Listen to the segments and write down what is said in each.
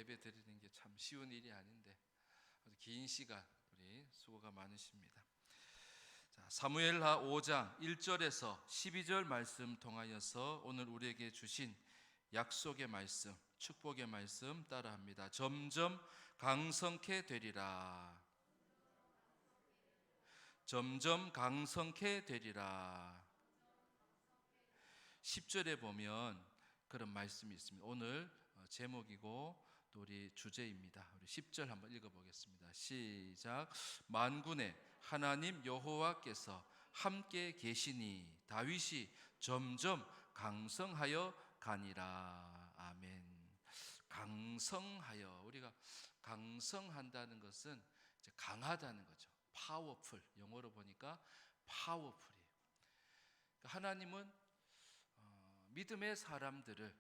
예배 드리는 게 참 쉬운 일이 아닌데 아주 긴 시간 우리 수고가 많으십니다. 자, 사무엘하 5장 1절에서 12절 말씀 통하여서 오늘 우리에게 주신 약속의 말씀, 축복의 말씀 따라합니다. 점점 강성케 되리라. 점점 강성케 되리라. 10절에 보면 그런 말씀이 있습니다. 오늘 제목이고 또 우리 주제입니다. 우리 10절 한번 읽어보겠습니다. 시작. 만군의 하나님 여호와께서 함께 계시니 다윗이 점점 강성하여 가니라. 아멘. 강성하여, 우리가 강성한다는 것은 이제 강하다는 거죠. 파워풀, 영어로 보니까 파워풀이에요. 하나님은 믿음의 사람들을,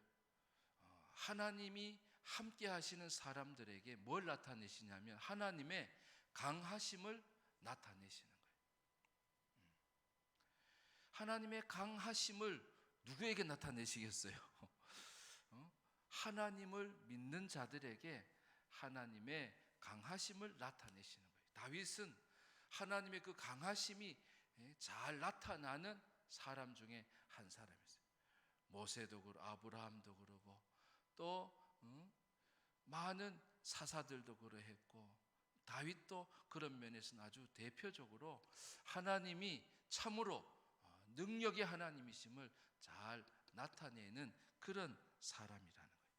하나님이 함께 하시는 사람들에게 뭘 나타내시냐면 하나님의 강하심을 나타내시는 거예요. 하나님의 강하심을 누구에게 나타내시겠어요? 하나님을 믿는 자들에게 하나님의 강하심을 나타내시는 거예요. 다윗은 하나님의 그 강하심이 잘 나타나는 사람 중에 한 사람이었어요. 모세도 그렇고 아브라함도 그러고 또 많은 사사들도 그러했고 다윗도 그런 면에서는 아주 대표적으로 하나님이 참으로 능력의 하나님이심을 잘 나타내는 그런 사람이라는 거예요.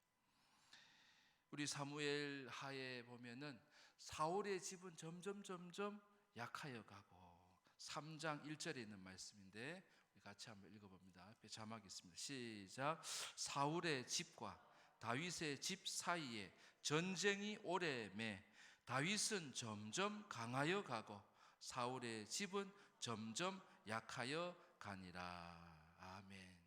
우리 사무엘 하에 보면은 사울의 집은 점점 약하여 가고 3장 1절에 있는 말씀인데 같이 한번 읽어봅니다. 앞에 자막이 있습니다. 시작. 사울의 집과 다윗의 집 사이에 전쟁이 오래매 다윗은 점점 강하여 가고 사울의 집은 점점 약하여 가니라. 아멘.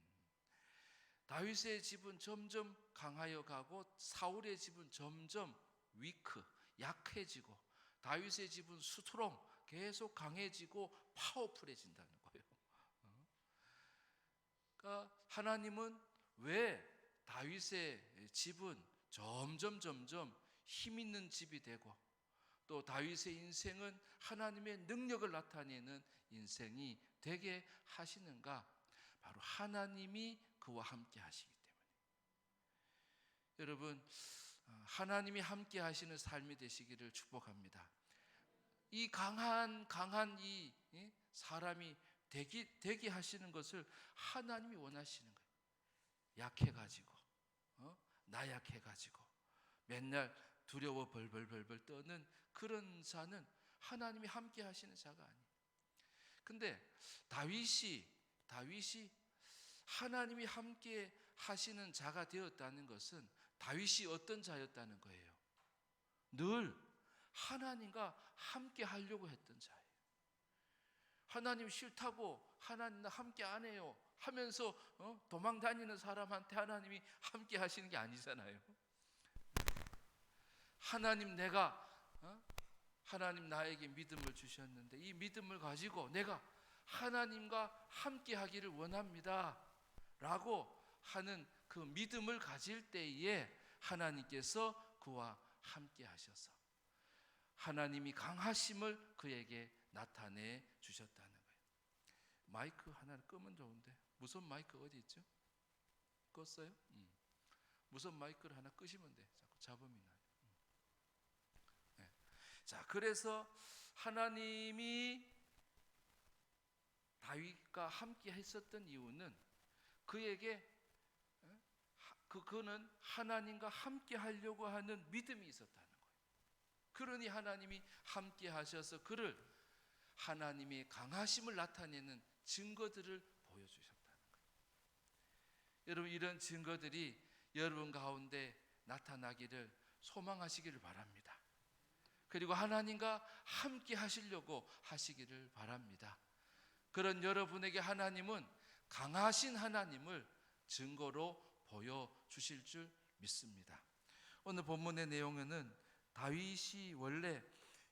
다윗의 집은 점점 강하여 가고 사울의 집은 점점 위크, 약해지고 다윗의 집은 스트롱, 계속 강해지고 파워풀해진다는 거예요. 그러니까 하나님은 왜 다윗의 집은 점점 힘 있는 집이 되고 또 다윗의 인생은 하나님의 능력을 나타내는 인생이 되게 하시는가? 바로 하나님이 그와 함께 하시기 때문에. 여러분, 하나님이 함께 하시는 삶이 되시기를 축복합니다. 이 강한 이 사람이 되게 하시는 것을 하나님이 원하시는 거예요. 약해가지고 나약해가지고 맨날 두려워 벌벌 떠는 그런 자는 하나님이 함께 하시는 자가 아니에요. 근데 다윗이 하나님이 함께 하시는 자가 되었다는 것은 다윗이 어떤 자였다는 거예요? 늘 하나님과 함께 하려고 했던 자예요. 하나님 싫다고 하나님과 함께 안 해요 하면서 도망 다니는 사람한테 하나님이 함께 하시는 게 아니잖아요. 하나님 나에게 믿음을 주셨는데 이 믿음을 가지고 내가 하나님과 함께 하기를 원합니다 라고 하는 그 믿음을 가질 때에 하나님께서 그와 함께 하셔서 하나님이 강하심을 그에게 나타내 주셨다는 거예요. 마이크 하나를 끄면 좋은데 무선 마이크 어디 있죠? 껐어요? 무선 마이크를 하나 끄시면 돼. 자꾸 잡음이 나요. 네. 자, 그래서 하나님이 다윗과 함께 했었던 이유는 그에게 그는 하나님과 함께 하려고 하는 믿음이 있었다는 거예요. 그러니 하나님이 함께 하셔서 그를 하나님의 강하심을 나타내는 증거들을 보여주셨다는 거예요. 여러분, 이런 증거들이 여러분 가운데 나타나기를 소망하시기를 바랍니다. 그리고 하나님과 함께 하시려고 하시기를 바랍니다. 그런 여러분에게 하나님은 강하신 하나님을 증거로 보여주실 줄 믿습니다. 오늘 본문의 내용에는 다윗이 원래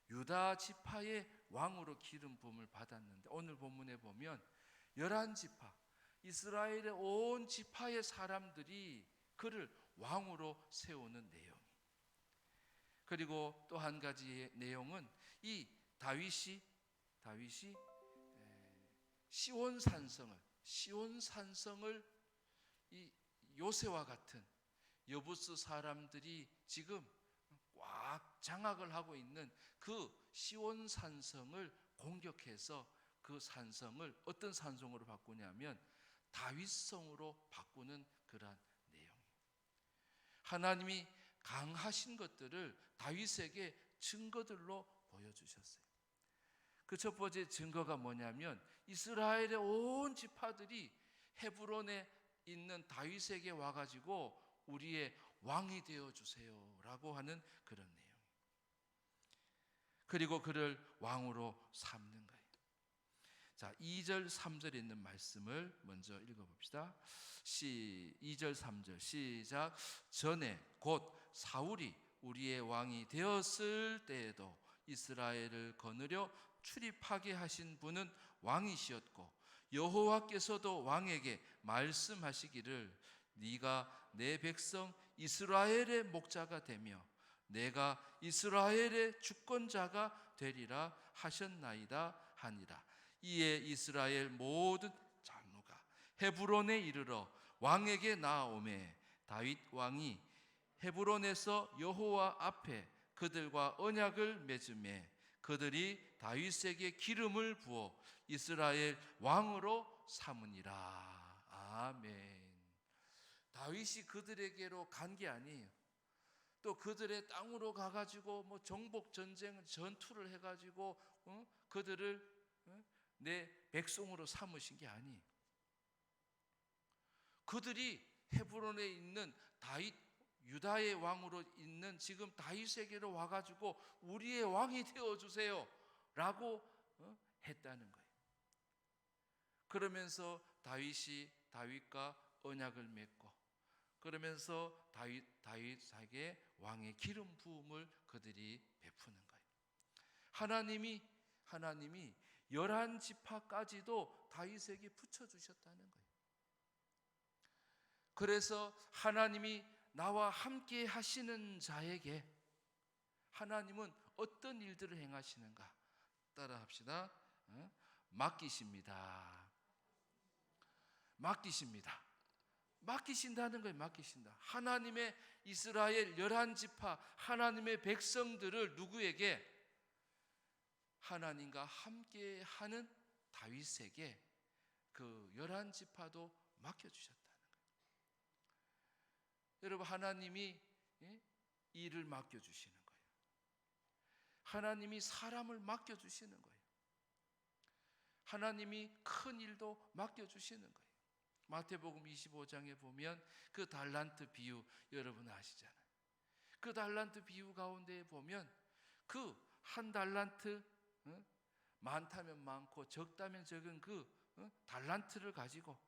유다 지파의 왕으로 기름 부음을 받았는데 오늘 본문에 보면 11지파 이스라엘의 온 지파의 사람들이 그를 왕으로 세우는 내용이 그리고 또 한 가지의 내용은 이 다윗이 시온산성을 이 요새와 같은 여부스 사람들이 지금 꽉 장악을 하고 있는 그 시온산성을 공격해서 그 산성을 어떤 산성으로 바꾸냐면 다윗성으로 바꾸는 그러한 내용이에요. 하나님이 강하신 것들을 다윗에게 증거들로 보여주셨어요. 그 첫 번째 증거가 뭐냐면 이스라엘의 온 지파들이 헤브론에 있는 다윗에게 와가지고 우리의 왕이 되어주세요 라고 하는 그런 내용. 그리고 그를 왕으로 삼는 거예요. 자, 2절 3절에 있는 말씀을 먼저 읽어봅시다. 2절 3절 시작. 전에 곧 사울이 우리의 왕이 되었을 때에도 이스라엘을 거느려 출입하게 하신 분은 왕이시었고 여호와께서도 왕에게 말씀하시기를 네가 내 백성 이스라엘의 목자가 되며 내가 이스라엘의 주권자가 되리라 하셨나이다 하니라. 이에 이스라엘 모든 장로가 헤브론에 이르러 왕에게 나아오매 다윗 왕이 헤브론에서 여호와 앞에 그들과 언약을 맺음에 그들이 다윗에게 기름을 부어 이스라엘 왕으로 삼으니라. 아멘. 다윗이 그들에게로 간 게 아니에요. 또 그들의 땅으로 가가지고 뭐 정복 전쟁 전투를 해가지고 그들을 내 백성으로 삼으신 게 아니에요. 그들이 헤브론에 있는 다윗 유다의 왕으로 있는 지금 다윗에게로 와가지고 우리의 왕이 되어주세요 라고 했다는 거예요. 그러면서 다윗이 다윗과 언약을 맺고 그러면서 다윗에게 왕의 기름 부음을 그들이 베푸는 거예요. 하나님이 11지파까지도 다윗에게 붙여주셨다는 거예요. 그래서 하나님이 나와 함께 하시는 자에게 하나님은 어떤 일들을 행하시는가? 따라 합시다. 맡기십니다. 맡기신다는 거예요. 맡기신다. 하나님의 이스라엘 11지파 하나님의 백성들을 누구에게? 하나님과 함께 하는 다윗에게 그 11지파도 맡겨주셨다는 거예요. 여러분, 하나님이 일을 맡겨주시는 거예요. 하나님이 사람을 맡겨주시는 거예요. 하나님이 큰 일도 맡겨주시는 거예요. 마태복음 25장에 보면 그 달란트 비유 여러분 아시잖아요. 그 달란트 비유 가운데 보면 그 한 달란트 많다면 많고 적다면 적은 그 달란트를 가지고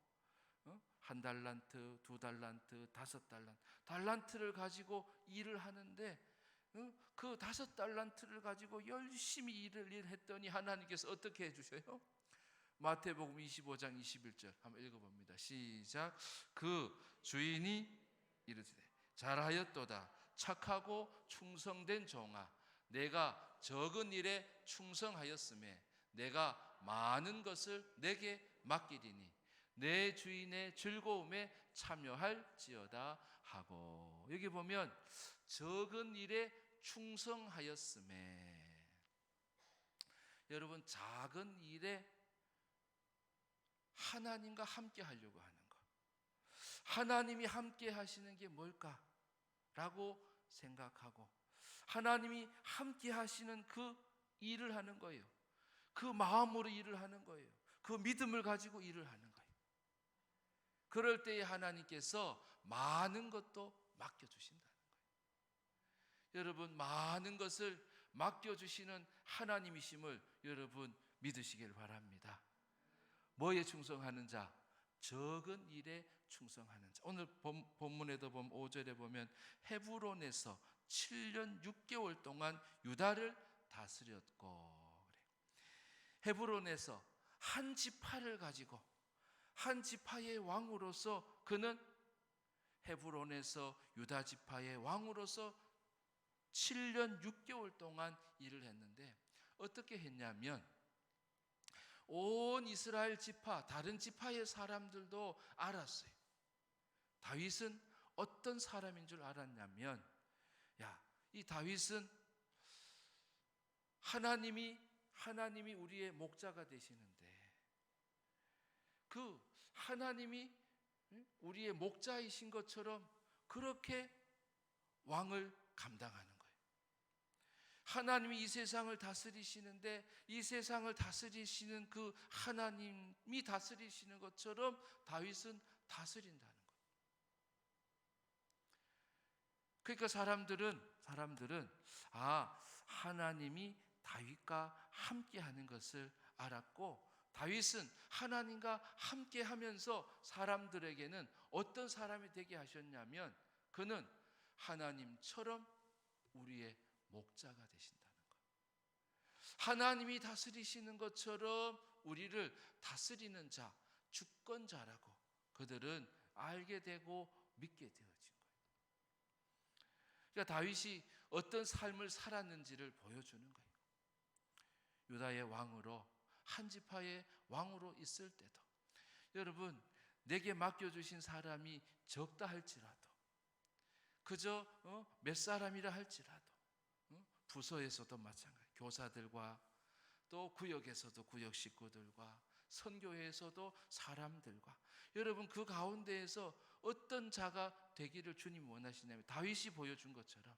한 달란트, 두 달란트, 다섯 달란트를 가지고 일을 하는데 그 5달란트를 가지고 열심히 일을 했더니 하나님께서 어떻게 해주셔요? 마태복음 25장 21절 한번 읽어봅니다. 시작. 그 주인이 이르시되 잘하였도다 착하고 충성된 종아 내가 적은 일에 충성하였음에 내가 많은 것을 내게 맡기리니 내 주인의 즐거움에 참여할지어다 하고, 여기 보면 적은 일에 충성하였음에, 여러분 작은 일에 하나님과 함께 하려고 하는 것, 하나님이 함께 하시는 게 뭘까라고 생각하고 하나님이 함께 하시는 그 일을 하는 거예요. 그 마음으로 일을 하는 거예요. 그 믿음을 가지고 일을 하는 거예요. 그럴 때에 하나님께서 많은 것도 맡겨주신다는 거예요. 여러분, 많은 것을 맡겨주시는 하나님이심을 여러분 믿으시길 바랍니다. 뭐에 충성하는 자? 적은 일에 충성하는 자. 오늘 본문에도 보면 5절에 보면 헤브론에서 7년 6개월 동안 유다를 다스렸고, 헤브론에서 한 지파를 가지고 한 지파의 왕으로서 그는 헤브론에서 유다 지파의 왕으로서 7년 6개월 동안 일을 했는데 어떻게 했냐면 온 이스라엘 지파, 다른 지파의 사람들도 알았어요. 다윗은 어떤 사람인 줄 알았냐면, 이 다윗은 하나님이 우리의 목자가 되시는데, 그 하나님이 우리의 목자이신 것처럼 그렇게 왕을 감당하는 거예요. 하나님이 이 세상을 다스리시는데, 이 세상을 다스리시는 그 하나님이 다스리시는 것처럼 다윗은 다스린다는 거예요. 그러니까 사람들은 하나님이 다윗과 함께하는 것을 알았고, 다윗은 하나님과 함께하면서 사람들에게는 어떤 사람이 되게 하셨냐면, 그는 하나님처럼 우리의 목자가 되신다는 거예요. 하나님이 다스리시는 것처럼 우리를 다스리는 자, 주권자라고 그들은 알게 되고 믿게 되어진 거예요. 그러니까 다윗이 어떤 삶을 살았는지를 보여주는 거예요. 유다의 왕으로, 한 지파의 왕으로 있을 때도, 여러분, 내게 맡겨주신 사람이 적다 할지라도, 그저 몇 사람이라 할지라도, 부서에서도 마찬가지, 교사들과 또 구역에서도 구역 식구들과 선교회에서도 사람들과, 여러분 그 가운데에서 어떤 자가 되기를 주님이 원하시냐면, 다윗이 보여준 것처럼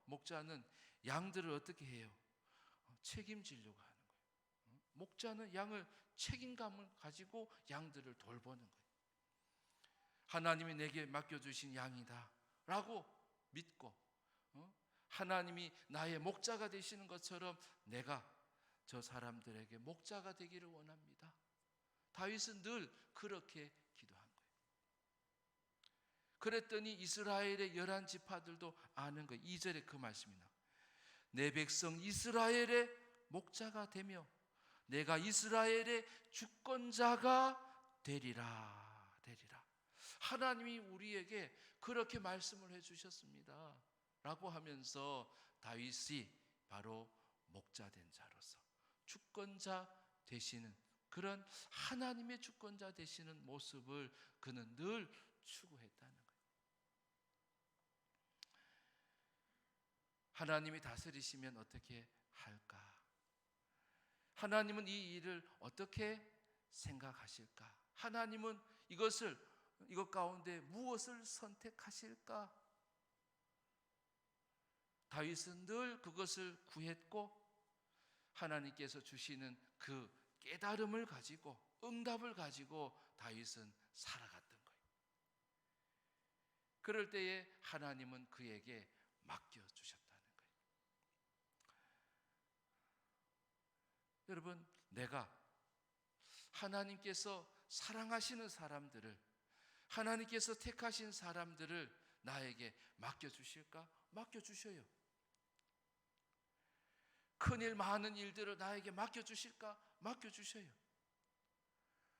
목자는 양들을 어떻게 해요? 책임지려고 하는 거예요. 목자는 양을 책임감을 가지고 양들을 돌보는 거예요. 하나님이 내게 맡겨주신 양이다 라고 믿고, 하나님이 나의 목자가 되시는 것처럼 내가 저 사람들에게 목자가 되기를 원합니다. 다윗은 늘 그렇게 기도한 거예요. 그랬더니 이스라엘의 11지파들도 아는 거예요. 2절에 그 말씀이 나와요. 내 백성 이스라엘의 목자가 되며 내가 이스라엘의 주권자가 되리라. 하나님이 우리에게 그렇게 말씀을 해주셨습니다 라고 하면서 다윗이 바로 목자된 자로서 주권자 되시는, 그런 하나님의 주권자 되시는 모습을 그는 늘 추구했다는 거예요. 하나님이 다스리시면 어떻게 할까? 하나님은 이 일을 어떻게 생각하실까? 하나님은 이것 가운데 무엇을 선택하실까? 다윗은 늘 그것을 구했고, 하나님께서 주시는 그 깨달음을 가지고, 응답을 가지고 다윗은 살아갔던 거예요. 그럴 때에 하나님은 그에게 맡겨주셨다는 거예요. 여러분, 내가 하나님께서 사랑하시는 사람들을, 하나님께서 택하신 사람들을 나에게 맡겨주실까? 맡겨주셔요. 큰일 많은 일들을 나에게 맡겨주실까? 맡겨주셔요.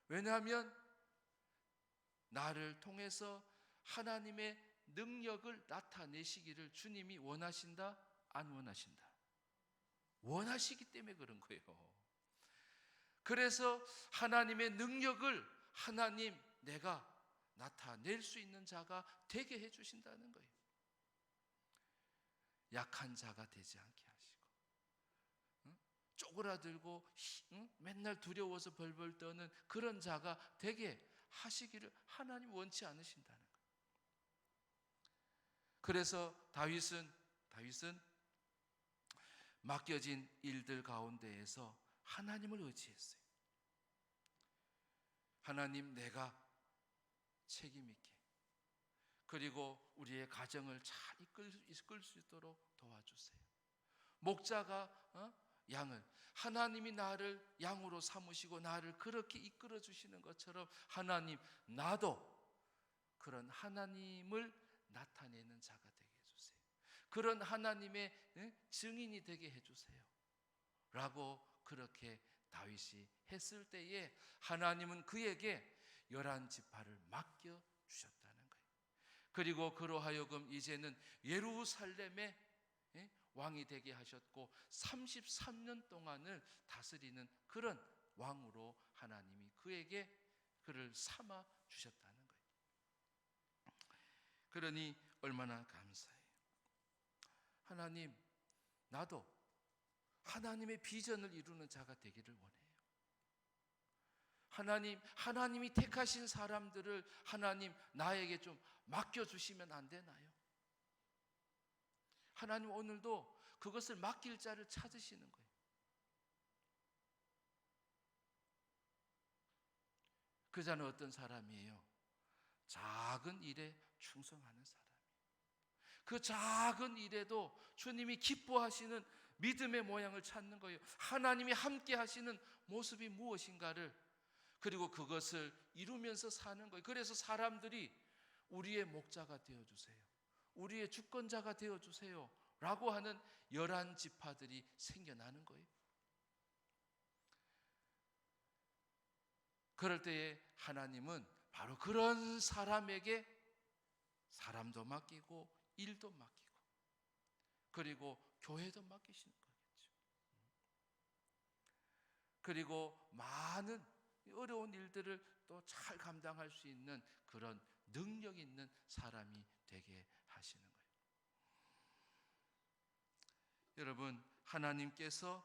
왜냐하면 나를 통해서 하나님의 능력을 나타내시기를 주님이 원하신다? 안 원하신다? 원하시기 때문에 그런 거예요. 그래서 하나님의 능력을 내가 나타낼 수 있는 자가 되게 해주신다는 거예요. 약한 자가 되지 않게 하시고, 쪼그라들고 맨날 두려워서 벌벌 떠는 그런 자가 되게 하시기를 하나님 원치 않으신다는 거예요. 그래서 다윗은 맡겨진 일들 가운데에서 하나님을 의지했어요. 하나님, 내가 책임 있게, 그리고 우리의 가정을 잘 이끌 수 있도록 도와주세요. 목자가 양을, 하나님이 나를 양으로 삼으시고 나를 그렇게 이끌어 주시는 것처럼 하나님, 나도 그런 하나님을 나타내는 자가 되게 해주세요. 그런 하나님의 증인이 되게 해주세요 라고 그렇게 다윗이 했을 때에 하나님은 그에게 11지파를 맡겨주셨다는 거예요. 그리고 그로 하여금 이제는 예루살렘의 왕이 되게 하셨고 33년 동안을 다스리는 그런 왕으로 하나님이 그에게 그를 삼아 주셨다는 거예요. 그러니 얼마나 감사해요. 하나님, 나도 하나님의 비전을 이루는 자가 되기를 원해요. 하나님이 택하신 사람들을 하나님 나에게 좀 맡겨주시면 안 되나요? 하나님 오늘도 그것을 맡길 자를 찾으시는 거예요. 그 자는 어떤 사람이에요? 작은 일에 충성하는 사람이에요. 그 작은 일에도 주님이 기뻐하시는 믿음의 모양을 찾는 거예요. 하나님이 함께 하시는 모습이 무엇인가를, 그리고 그것을 이루면서 사는 거예요. 그래서 사람들이 우리의 목자가 되어주세요, 우리의 주권자가 되어주세요 라고 하는 11지파들이 생겨나는 거예요. 그럴 때에 하나님은 바로 그런 사람에게 사람도 맡기고 일도 맡기고 그리고 교회도 맡기시는 거겠죠. 그리고 많은 어려운 일들을 또 잘 감당할 수 있는 그런 능력 있는 사람이 되게 하시는 거예요. 여러분, 하나님께서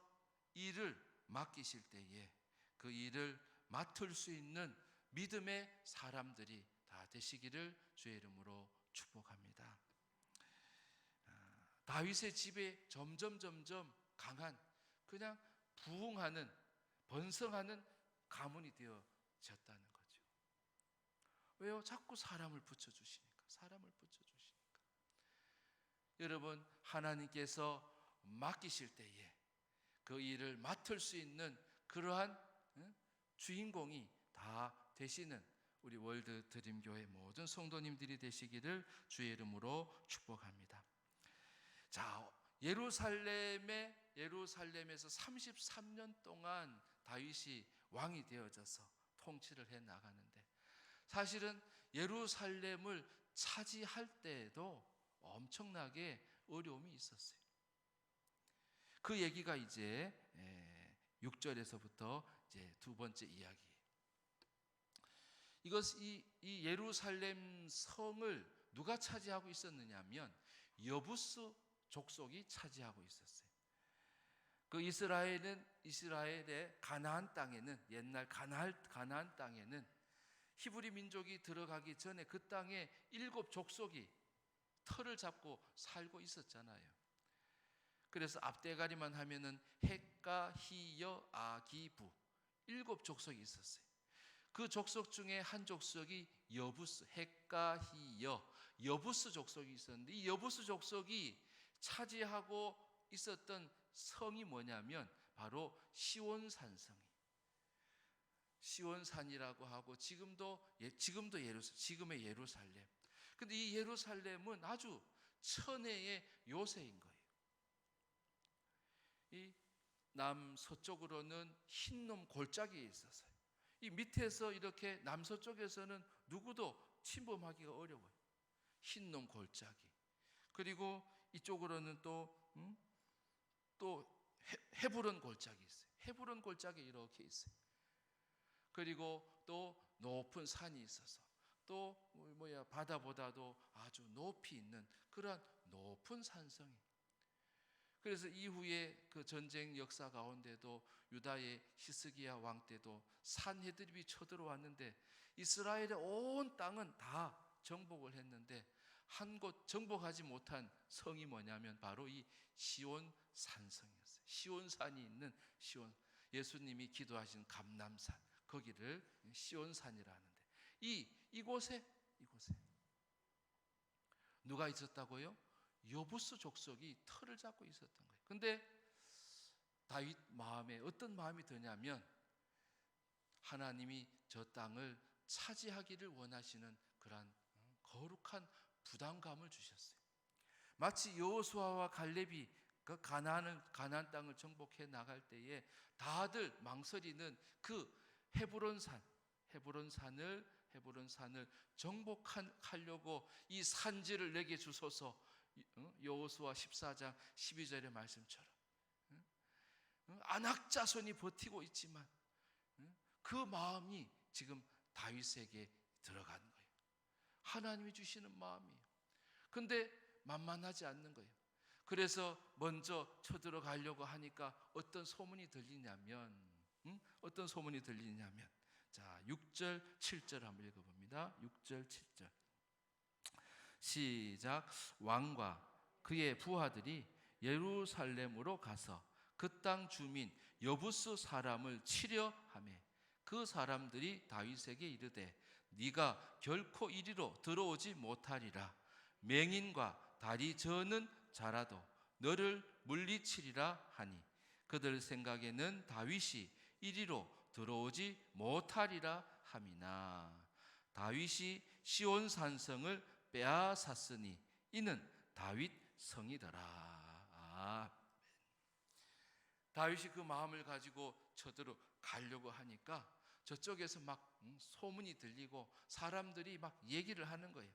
일을 맡기실 때에 그 일을 맡을 수 있는 믿음의 사람들이 다 되시기를 주의 이름으로 축복합니다. 다윗의 집에 점점 강한, 그냥 부흥하는, 번성하는 가문이 되어졌다는 거죠. 왜요? 자꾸 사람을 붙여주시니까. 여러분, 하나님께서 맡기실 때에 그 일을 맡을 수 있는 그러한 주인공이 다 되시는 우리 월드 드림교회 모든 성도님들이 되시기를 주의 이름으로 축복합니다. 자, 예루살렘에서 33년 동안 다윗이 왕이 되어져서 통치를 해 나가는데, 사실은 예루살렘을 차지할 때에도 엄청나게 어려움이 있었어요. 그 얘기가 이제 6절에서부터 이제 두 번째 이야기. 이 예루살렘 성을 누가 차지하고 있었느냐면 여부스 족속이 차지하고 있었어요. 그 이스라엘의 가나안 땅에는, 옛날 가나안 땅에는 히브리 민족이 들어가기 전에 그 땅에 7족속이 터를 잡고 살고 있었잖아요. 그래서 앞대가리만 하면은 헷가, 히여, 아기부 7족속이 있었어요. 그 족속 중에 한 족속이 여부스, 헷가, 히여, 여부스 족속이 있었는데, 이 여부스 족속이 차지하고 있었던 성이 뭐냐면 바로 시온산성이, 시온산이라고 하고 지금의 예루살렘. 근데 이 예루살렘은 아주 천혜의 요새인 거예요. 이 남서쪽으로는 흰놈 골짜기에 있어서요. 이 밑에서 이렇게 남서쪽에서는 누구도 침범하기가 어려워요. 흰놈 골짜기. 그리고 이쪽으로는 또 헤브론 골짜기 있어요. 헤브론 골짜기 이렇게 있어요. 그리고 또 높은 산이 있어서 또 바다보다도 아주 높이 있는 그런 높은 산성이. 그래서 이후에 그 전쟁 역사 가운데도 유다의 히스기야 왕 때도 산헤드립이 쳐들어왔는데 이스라엘의 온 땅은 다 정복을 했는데 한 곳 정복하지 못한 성이 뭐냐면 바로 이 시온 산성이었어요. 시온산이 있는 시온, 예수님이 기도하신 감람산, 거기를 시온산이라 하는데 이곳에 누가 있었다고요? 여부스 족속이 터를 잡고 있었던 거예요. 근데 다윗 마음에 어떤 마음이 드냐면 하나님이 저 땅을 차지하기를 원하시는 그런 거룩한 부담감을 주셨어요. 마치 여호수아와 갈렙이 그 가나안 땅을 정복해 나갈 때에 다들 망설이는 그 헤브론산을 헤브론 산을 정복하려고 이 산지를 내게 주소서. 여호수아 14장 12절의 말씀처럼 안악 자손이 버티고 있지만 그 마음이 지금 다윗에게 들어간 거예요. 하나님이 주시는 마음이에요. 근데 만만하지 않는 거예요. 그래서 먼저 쳐들어가려고 하니까 어떤 소문이 들리냐면 자, 6절 7절 한번 읽어봅니다. 6절 7절 시작. 왕과 그의 부하들이 예루살렘으로 가서 그 땅 주민 여부스 사람을 치려 하매 그 사람들이 다윗에게 이르되 네가 결코 이리로 들어오지 못하리라. 맹인과 다리 저는 자라도 너를 물리치리라 하니 그들 생각에는 다윗이 이리로 들어오지 못하리라 함이나 다윗이 시온 산성을 빼앗았으니 이는 다윗 성이더라. 다윗이 그 마음을 가지고 저들로 가려고 하니까 저쪽에서 막 소문이 들리고 사람들이 막 얘기를 하는 거예요.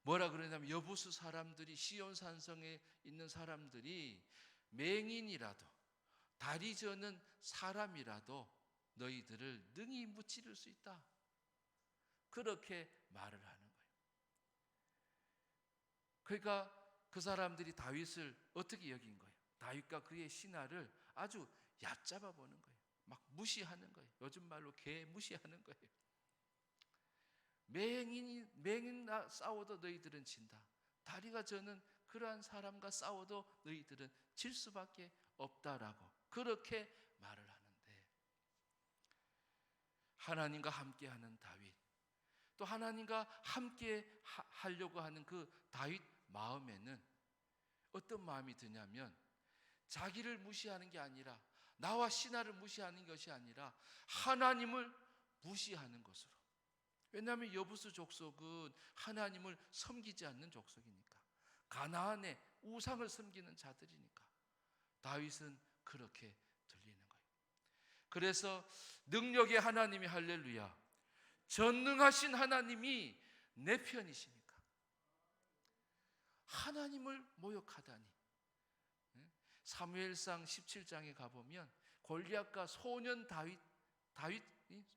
뭐라 그러냐면 여부수 사람들이 시온 산성에 있는 사람들이 맹인이라도 다리 저는 사람이라도 너희들을 능히 무찌를 수 있다. 그렇게 말을 하는 거예요. 그러니까 그 사람들이 다윗을 어떻게 여긴 거예요? 다윗과 그의 신하를 아주 얕잡아 보는 거예요. 막 무시하는 거예요. 요즘 말로 개 무시하는 거예요. 맹인 싸워도 너희들은 진다. 다리가 저는 그러한 사람과 싸워도 너희들은 질 수밖에 없다라고 그렇게 말을 하는데, 하나님과 함께하는 다윗, 또 하나님과 함께 하려고 하는 그 다윗 마음에는 어떤 마음이 드냐면 자기를 무시하는 게 아니라, 나와 신하를 무시하는 것이 아니라 하나님을 무시하는 것으로. 왜냐하면 여부수 족속은 하나님을 섬기지 않는 족속이니까, 가나안의 우상을 섬기는 자들이니까 다윗은 그렇게 들리는 거예요. 그래서 능력의 하나님이, 할렐루야, 전능하신 하나님이 내 편이시니까 하나님을 모욕하다니. 사무엘상 17장에 가보면 골리앗과 소년 다윗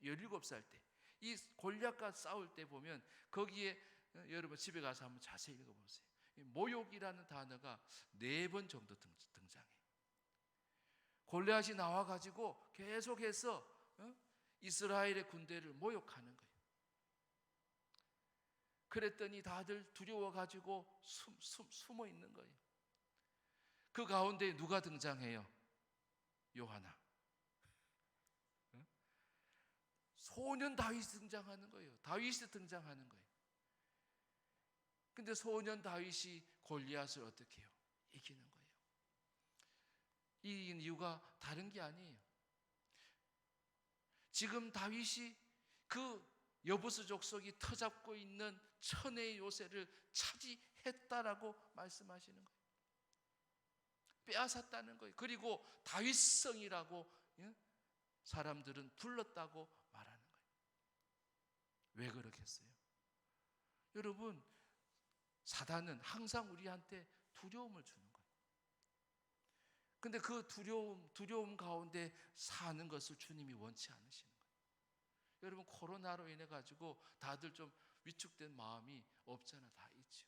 17살 때 이 골리앗과 싸울 때 보면 거기에, 여러분 집에 가서 한번 자세히 읽어보세요. 모욕이라는 단어가 4번 정도 등장해요. 골리앗이 나와가지고 계속해서 이스라엘의 군대를 모욕하는 거예요. 그랬더니 다들 두려워가지고 숨어 있는 거예요. 그 가운데 누가 등장해요? 요하나. 소년 다윗이 등장하는 거예요. 다윗이 등장하는 거예요. 근데 소년 다윗이 골리앗을 어떻게 해요? 이기는 거예요. 이긴 이유가 다른 게 아니에요. 지금 다윗이 그 여부스 족속이 터잡고 있는 천의 요새를 차지했다라고 말씀하시는 거예요. 빼앗았다는 거예요. 그리고 다윗성이라고 사람들은 불렀다고 말하는 거예요. 왜 그렇겠어요? 여러분, 사단은 항상 우리한테 두려움을 주는 거예요. 근데 그 두려움 가운데 사는 것을 주님이 원치 않으시는 거예요. 여러분, 코로나로 인해 가지고 다들 좀 위축된 마음이 없잖아, 다 있죠.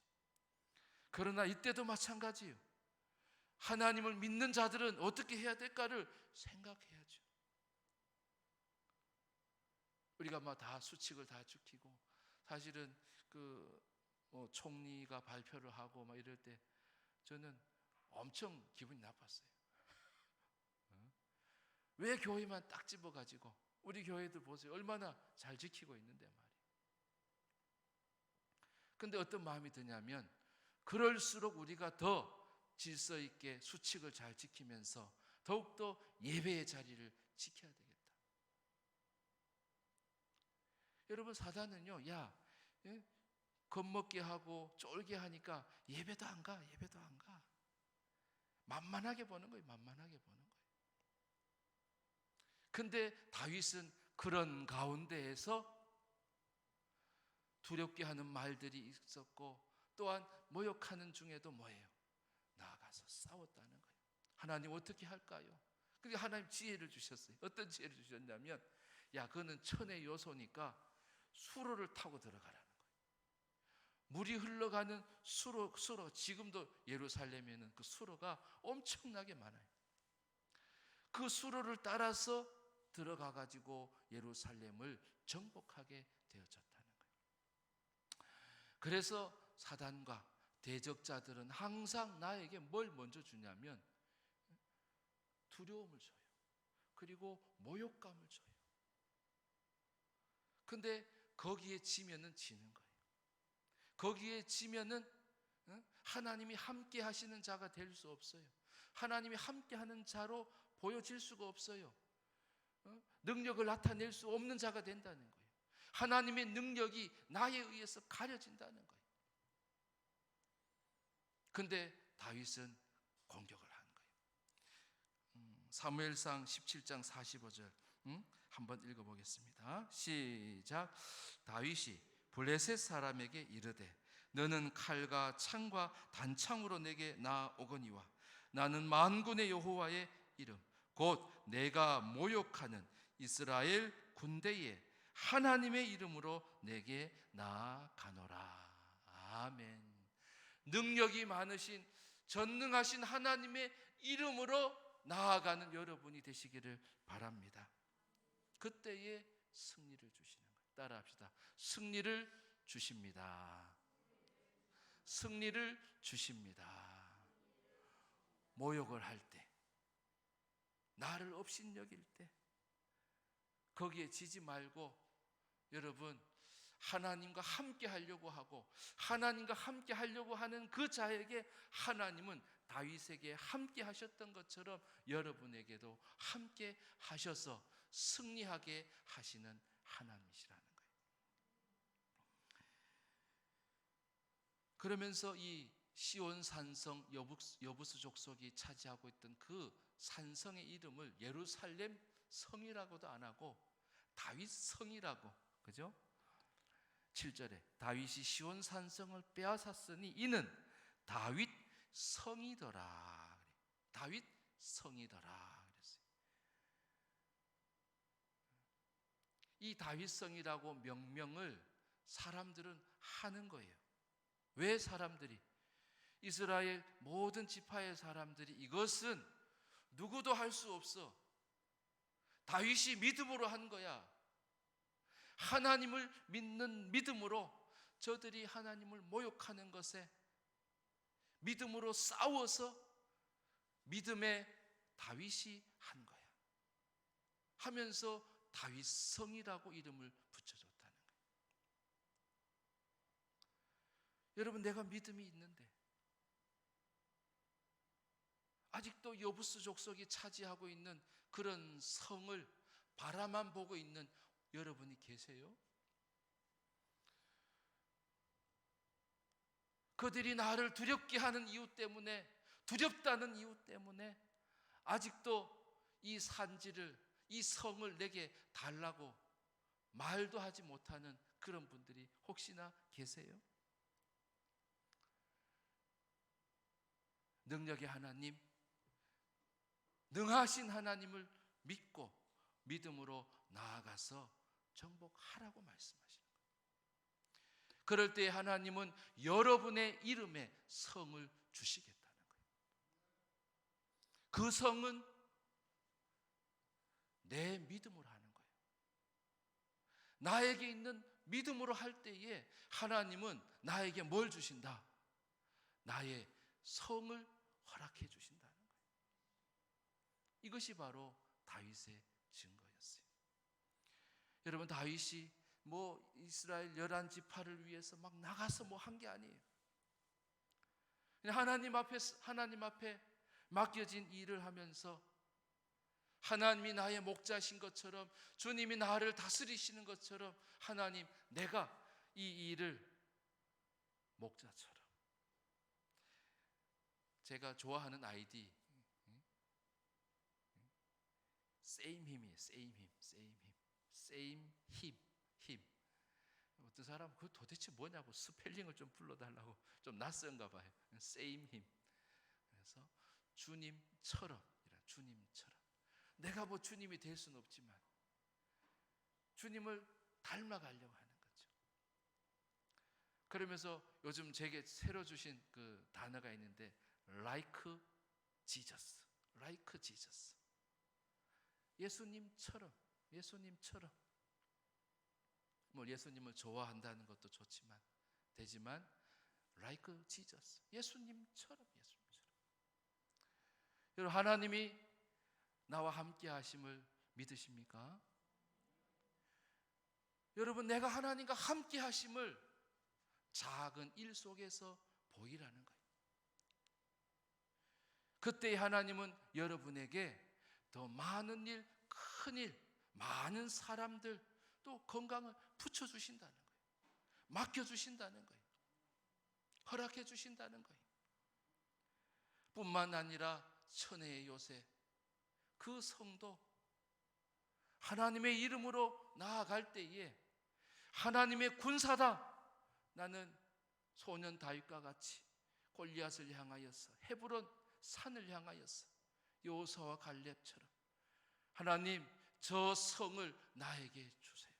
그러나 이때도 마찬가지예요. 하나님을 믿는 자들은 어떻게 해야 될까를 생각해야죠. 우리가 막 다 수칙을 다 지키고, 사실은 총리가 발표를 하고 막 이럴 때 저는 엄청 기분이 나빴어요. 왜 교회만 딱 집어가지고, 우리 교회들 보세요, 얼마나 잘 지키고 있는데 말이에요. 근데 어떤 마음이 드냐면, 그럴수록 우리가 더 질서 있게 수칙을 잘 지키면서 더욱더 예배의 자리를 지켜야 되겠다. 여러분, 사단은요, 겁먹게 하고 쫄게 하니까 예배도 안 가. 만만하게 보는 거예요. 근데 다윗은 그런 가운데에서 두렵게 하는 말들이 있었고, 또한 모욕하는 중에도 뭐예요? 나아가서 싸웠다는 거예요. 하나님 어떻게 할까요? 근데 하나님 지혜를 주셨어요. 어떤 지혜를 주셨냐면, 야, 그거는 천의 요소니까 수로를 타고 들어가라는 거예요. 물이 흘러가는 수로, 지금도 예루살렘에는 그 수로가 엄청나게 많아요. 그 수로를 따라서 들어가 가지고 예루살렘을 정복하게 되어졌다는 거예요. 그래서 사단과 대적자들은 항상 나에게 뭘 먼저 주냐면 두려움을 줘요. 그리고 모욕감을 줘요. 근데 거기에 지면은 지는 거예요. 거기에 지면은 하나님이 함께 하시는 자가 될 수 없어요. 하나님이 함께 하는 자로 보여질 수가 없어요. 능력을 나타낼 수 없는 자가 된다는 거예요. 하나님의 능력이 나에 의해서 가려진다는 거예요. 근데 다윗은 공격을 한 거예요. 사무엘상 17장 45절 한번 읽어보겠습니다. 시작. 다윗이 블레셋 사람에게 이르되 너는 칼과 창과 단창으로 내게 나오거니와 나는 만군의 여호와의 이름 곧 내가 모욕하는 이스라엘 군대의 하나님의 이름으로 내게 나아가노라. 아멘. 능력이 많으신 전능하신 하나님의 이름으로 나아가는 여러분이 되시기를 바랍니다. 그때에 승리를 주시는 거예요. 따라합시다. 승리를 주십니다. 승리를 주십니다. 모욕을 할 때, 나를 업신여길 때 거기에 지지 말고 여러분 하나님과 함께 하려고 하고 하나님과 함께 하려고 하는 그 자에게 하나님은 다윗에게 함께 하셨던 것처럼 여러분에게도 함께 하셔서 승리하게 하시는 하나님이시라는 거예요. 그러면서 이 시온 산성 여부스 족속이 차지하고 있던 그 산성의 이름을 예루살렘 성이라고도 안 하고 다윗 성이라고, 그죠? 7절에 다윗이 시온 산성을 빼앗았으니 이는 다윗 성이더라. 다윗 성이더라 그랬어요. 이 다윗 성이라고 명명을 사람들은 하는 거예요. 왜 사람들이? 이스라엘 모든 지파의 사람들이 이것은 누구도 할 수 없어. 다윗이 믿음으로 한 거야. 하나님을 믿는 믿음으로 저들이 하나님을 모욕하는 것에 믿음으로 싸워서 믿음의 다윗이 한 거야. 하면서 다윗성이라고 이름을 붙여줬다는 거예요. 여러분, 내가 믿음이 있는데 아직도 여부스 족속이 차지하고 있는 그런 성을 바라만 보고 있는 여러분이 계세요? 그들이 나를 두렵게 하는 이유 때문에, 두렵다는 이유 때문에 아직도 이 산지를, 이 성을 내게 달라고 말도 하지 못하는 그런 분들이 혹시나 계세요? 능력의 하나님, 능하신 하나님을 믿고 믿음으로 나아가서 정복하라고 말씀하시는 거예요. 그럴 때 하나님은 여러분의 이름에 성을 주시겠다는 거예요. 그 성은 내 믿음으로 하는 거예요. 나에게 있는 믿음으로 할 때에 하나님은 나에게 뭘 주신다? 나의 성을 허락해 주신다는 거예요. 이것이 바로 다윗의 증거였어요. 여러분, 다윗이 이스라엘 11지파를 위해서 막 나가서 한 게 아니에요. 그냥 하나님 앞에 맡겨진 일을 하면서 하나님이 나의 목자신 것처럼, 주님이 나를 다스리시는 것처럼, 하나님, 내가 이 일을 목자처럼. 제가 좋아하는 아이디 same him이에요. same him. 어떤 사람은 그 도대체 뭐냐고 스펠링을 좀 불러달라고 좀 낯선가 봐요. same him. 그래서 주님처럼, 주님처럼. 내가 뭐 주님이 될 수는 없지만 주님을 닮아가려고 하는 거죠. 그러면서 요즘 제게 새로 주신 그 단어가 있는데 like Jesus, like Jesus. 예수님처럼, 예수님처럼. 뭐 예수님을 좋아한다는 것도 좋지만 되지만 like Jesus, 예수님처럼, 예수님처럼. 여러분, 하나님이 나와 함께 하심을 믿으십니까? 여러분, 내가 하나님과 함께 하심을 작은 일 속에서 보이라는 거예요. 그때 하나님은 여러분에게 더 많은 일, 큰 일, 많은 사람들, 또 건강을 붙여주신다는 거예요. 맡겨주신다는 거예요. 허락해 주신다는 거예요. 뿐만 아니라 천혜의 요새, 그 성도 하나님의 이름으로 나아갈 때에 하나님의 군사다. 나는 소년 다윗과 같이 골리앗을 향하여서 헤브론 산을 향하여서 여호수아와 갈렙처럼 하나님, 저 성을 나에게 주세요.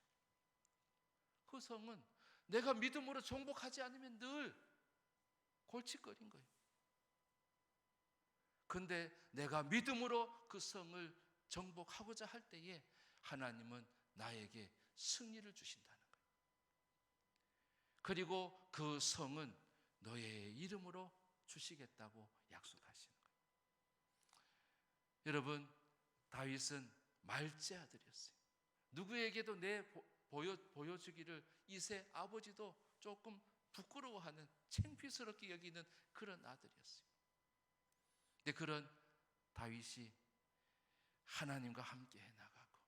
그 성은 내가 믿음으로 정복하지 않으면 늘 골칫거린 거예요. 근데 내가 믿음으로 그 성을 정복하고자 할 때에 하나님은 나에게 승리를 주신다는 거예요. 그리고 그 성은 너의 이름으로 주시겠다고 약속하시는 거예요. 여러분, 다윗은 말제 아들이었어요. 누구에게도 보여주기를 이세 아버지도 조금 부끄러워하는, 창피스럽게 여기는 그런 아들이었어요. 근데 그런 다윗이 하나님과 함께 해나가고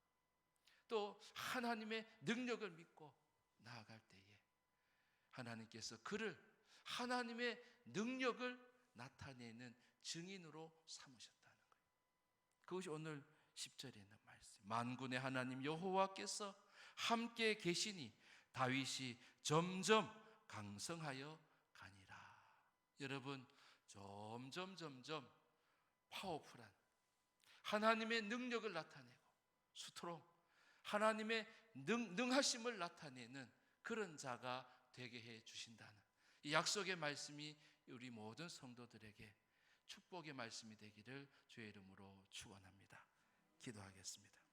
또 하나님의 능력을 믿고 나아갈 때에 하나님께서 그를 하나님의 능력을 나타내는 증인으로 삼으셨다는 거예요. 그것이 오늘 10절에 있는 말씀. 만군의 하나님 여호와께서 함께 계시니 다윗이 점점 강성하여 가니라. 여러분, 점점 파워풀한 하나님의 능력을 나타내고 스트롱, 하나님의 능하심을 나타내는 그런 자가 되게 해 주신다는 이 약속의 말씀이 우리 모든 성도들에게 축복의 말씀이 되기를 주의 이름으로 축원합니다. 기도하겠습니다.